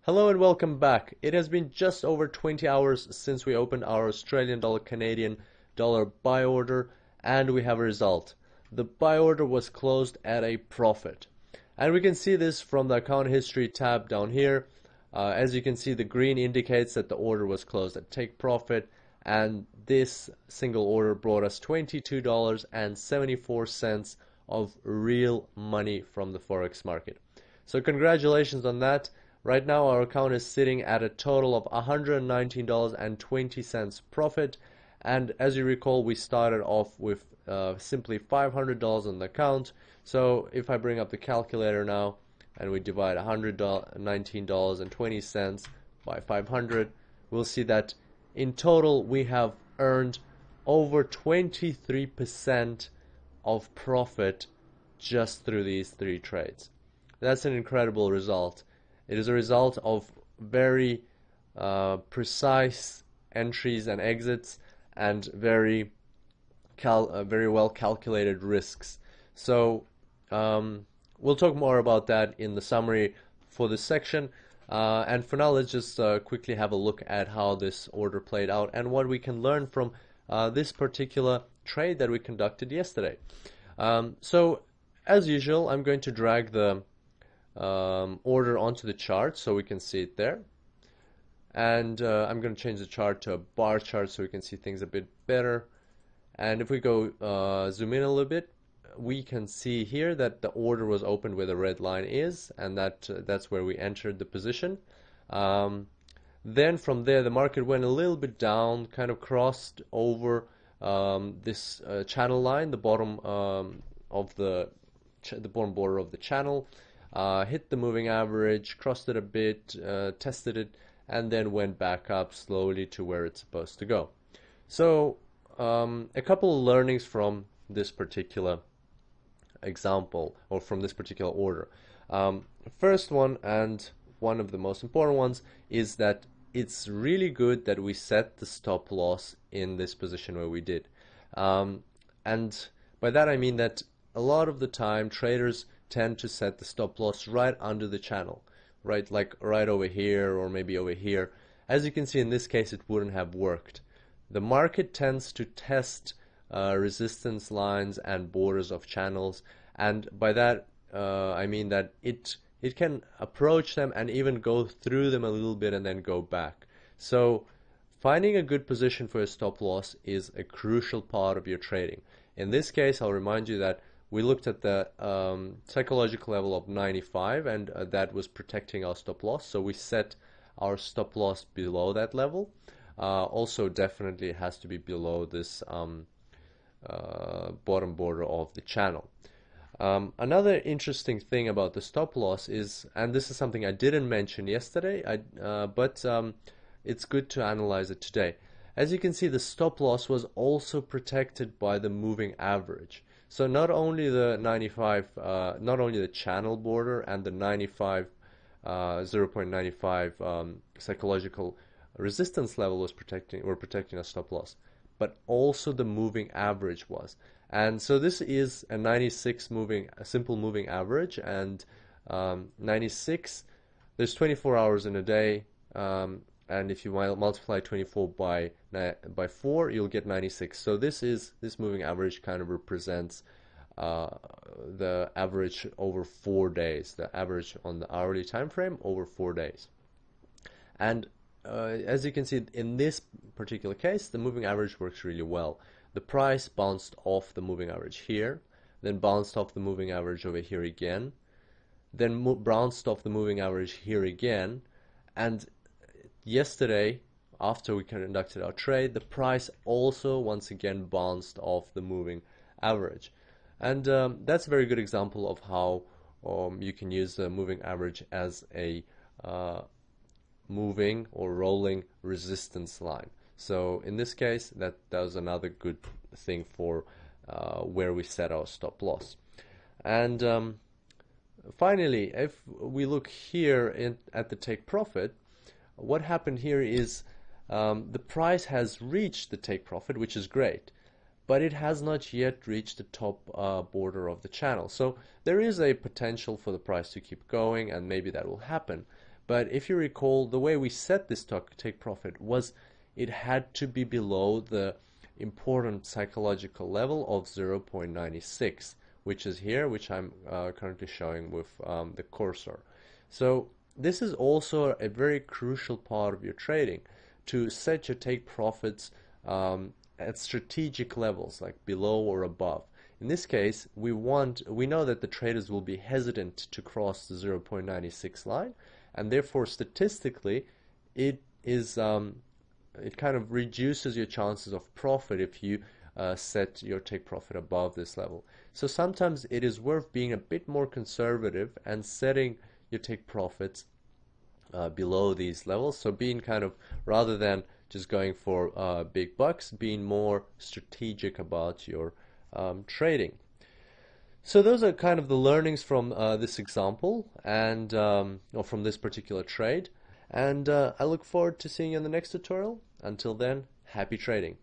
Hello and welcome back. It has been just over 20 hours since we opened our Australian dollar Canadian dollar buy order, and we have a result. The buy order was closed at a profit. And we can see this from the account history tab down here. As you can see, the green indicates that the order was closed at take profit, and this single order brought us $22.74 of real money from the Forex market. So congratulations on that. Right now our account is sitting at a total of $119.20 profit, and as you recall, we started off with simply $500 on the account. So if I bring up the calculator now and we divide $119.20 by 500, we'll see that in total we have earned over 23% of profit just through these three trades. That's an incredible result. It is a result of very precise entries and exits and very well calculated risks. So we'll talk more about that in the summary for this section. And for now, let's just quickly have a look at how this order played out and what we can learn from this particular trade that we conducted yesterday. So as usual, I'm going to drag the order onto the chart so we can see it there, and I'm going to change the chart to a bar chart so we can see things a bit better. And if we go zoom in a little bit, we can see here that the order was opened where the red line is, and that's where we entered the position. Then from there the market went a little bit down, kind of crossed over this channel line, the bottom of the bottom border of the channel. Hit the moving average, crossed it a bit, tested it, and then went back up slowly to where it's supposed to go. So a couple of learnings from this particular example, or from this particular order. First one, and one of the most important ones, is that it's really good that we set the stop loss in this position where we did. And by that I mean that a lot of the time traders tend to set the stop loss right under the channel, right, like right over here or maybe over here. As you can see, in this case it wouldn't have worked. The market tends to test resistance lines and borders of channels, and by that I mean that it can approach them and even go through them a little bit and then go back. So finding a good position for a stop loss is a crucial part of your trading. In this case, I'll remind you that we looked at the psychological level of 95, and that was protecting our stop loss. So we set our stop loss below that level. Also, definitely it has to be below this bottom border of the channel. Another interesting thing about the stop loss is, and this is something I didn't mention yesterday, but it's good to analyze it today. As you can see, the stop loss was also protected by the moving average. So not only the 95, not only the channel border and the 95, 0.95 psychological resistance level were protecting a stop loss, but also the moving average was. And so this is a 96 simple moving average, and 96. There's 24 hours in a day, and if you multiply 24 by 4, you'll get 96. So this moving average kind of represents the average over 4 days, the average on the hourly time frame over 4 days. And as you can see, in this particular case, the moving average works really well. The price bounced off the moving average here, then bounced off the moving average over here again, then bounced off the moving average here again, and yesterday, after we conducted our trade, the price also once again bounced off the moving average. And that's a very good example of how you can use the moving average as a moving or rolling resistance line. So in this case, that was another good thing for where we set our stop loss. And finally, if we look here at the take profit, what happened here is the price has reached the take profit, which is great, but it has not yet reached the top border of the channel. So there is a potential for the price to keep going, and maybe that will happen. But if you recall, the way we set this take profit was it had to be below the important psychological level of 0.96, which is here, which I'm currently showing with the cursor. So this is also a very crucial part of your trading, to set your take profits at strategic levels, like below or above. In this case, we know that the traders will be hesitant to cross the 0.96 line, and therefore statistically it kind of reduces your chances of profit if you set your take profit above this level. So sometimes it is worth being a bit more conservative and setting your take profits below these levels. So being kind of, rather than just going for big bucks, being more strategic about your trading. So those are kind of the learnings from this example, and or from this particular trade. And I look forward to seeing you in the next tutorial. Until then, happy trading.